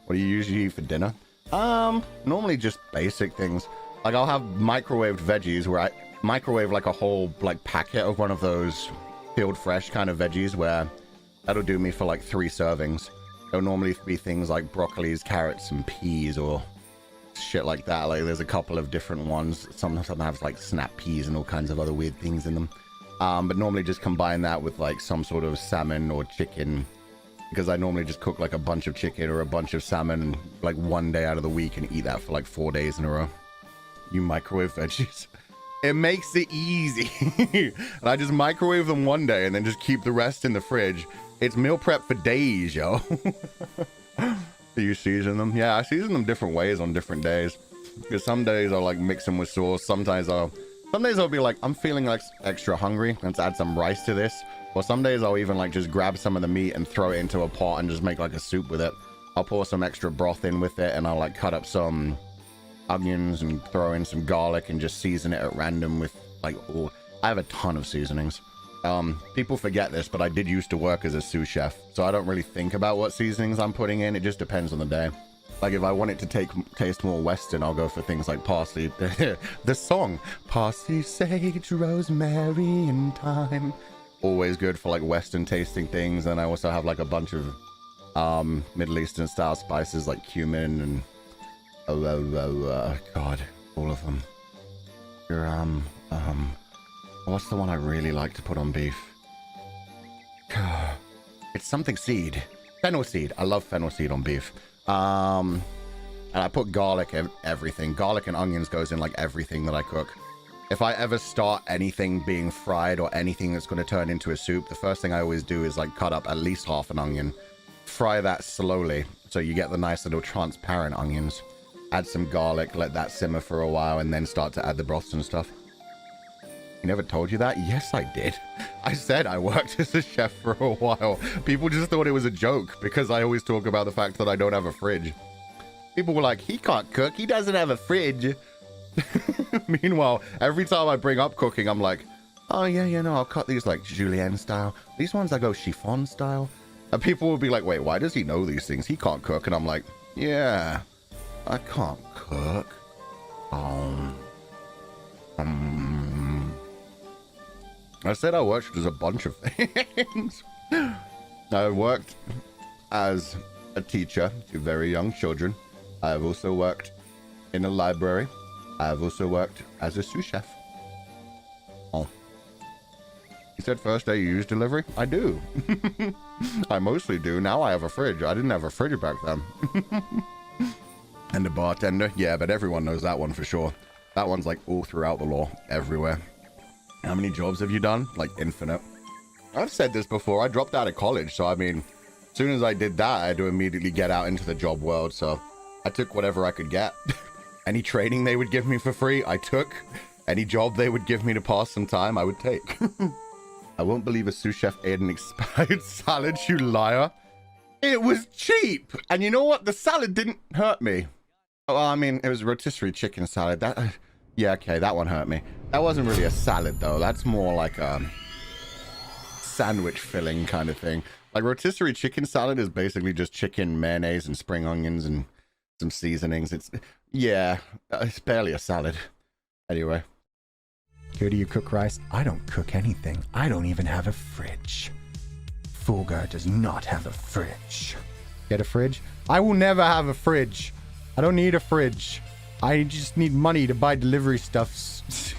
What do you usually eat for dinner? Normally just basic things. Like I'll have microwaved veggies where I microwave like a whole like packet of one of those peeled fresh kind of veggies where that'll do me for like 3 servings. It'll normally be things like broccolis, carrots, and peas or shit like that. Like there's a couple of different ones. Some have like snap peas and all kinds of other weird things in them. But normally just combine that with like some sort of salmon or chicken, because I normally just cook like a bunch of chicken or a bunch of salmon like one day out of the week and eat that for like 4 days in a row. You microwave veggies. It makes it easy. And I just microwave them one day and then just keep the rest in the fridge. It's meal prep for days, yo. Do you season them? Yeah, I season them different ways on different days. Because some days I'll like mix them with sauce. Some days I'll be like, I'm feeling like extra hungry. Let's add some rice to this. Or some days I'll even like just grab some of the meat and throw it into a pot and just make like a soup with it. I'll pour some extra broth in with it and I'll like cut up some onions and throw in some garlic and just season it at random with like all. I have a ton of seasonings. People forget this, but I did used to work as a sous chef, so I don't really think about what seasonings I'm putting in. It just depends on the day. Like if I want it to taste more Western, I'll go for things like parsley. The song, parsley, sage, rosemary, and thyme. Always good for like Western tasting things. And I also have like a bunch of Middle Eastern style spices like cumin and God, all of them. What's the one I really like to put on beef? It's something seed. Fennel seed. I love fennel seed on beef. And I put garlic in everything. Garlic and onions goes in like everything that I cook. If I ever start anything being fried or anything that's going to turn into a soup, the first thing I always do is like cut up at least half an onion, fry that slowly so you get the nice little transparent onions, add some garlic, let that simmer for a while, and then start to add the broths and stuff. I never told you that? Yes, I did. I said I worked as a chef for a while. People just thought it was a joke because I always talk about the fact that I don't have a fridge. People were like, he can't cook. He doesn't have a fridge. Meanwhile, every time I bring up cooking, I'm like, oh, yeah, you know, I'll cut these like julienne style. These ones I go chiffon style. And people will be like, wait, why does he know these things? He can't cook. And I'm like, yeah, I can't cook. I said I worked as a bunch of things. I worked as a teacher to very young children. I've also worked in a library. I've also worked as a sous chef. Oh. You said first day you use delivery? I do. I mostly do. Now I have a fridge. I didn't have a fridge back then. And a bartender. Yeah, but everyone knows that one for sure. That one's like all throughout the law, everywhere. How many jobs have you done? Like infinite. I've said this before. I dropped out of college. So, I mean, as soon as I did that, I had to immediately get out into the job world. So I took whatever I could get. Any training they would give me for free, I took. Any job they would give me to pass some time, I would take. I won't believe a sous chef ate an expired salad, you liar. It was cheap. And you know what? The salad didn't hurt me. Well, I mean, it was rotisserie chicken salad. Yeah, okay, that one hurt me. That wasn't really a salad, though. That's more like a sandwich filling kind of thing. Like, rotisserie chicken salad is basically just chicken, mayonnaise, and spring onions, and some seasonings. Yeah, it's barely a salad. Anyway. Here do you cook rice? I don't cook anything. I don't even have a fridge. Fulgur does not have a fridge. Get a fridge? I will never have a fridge. I don't need a fridge. I just need money to buy delivery stuffs.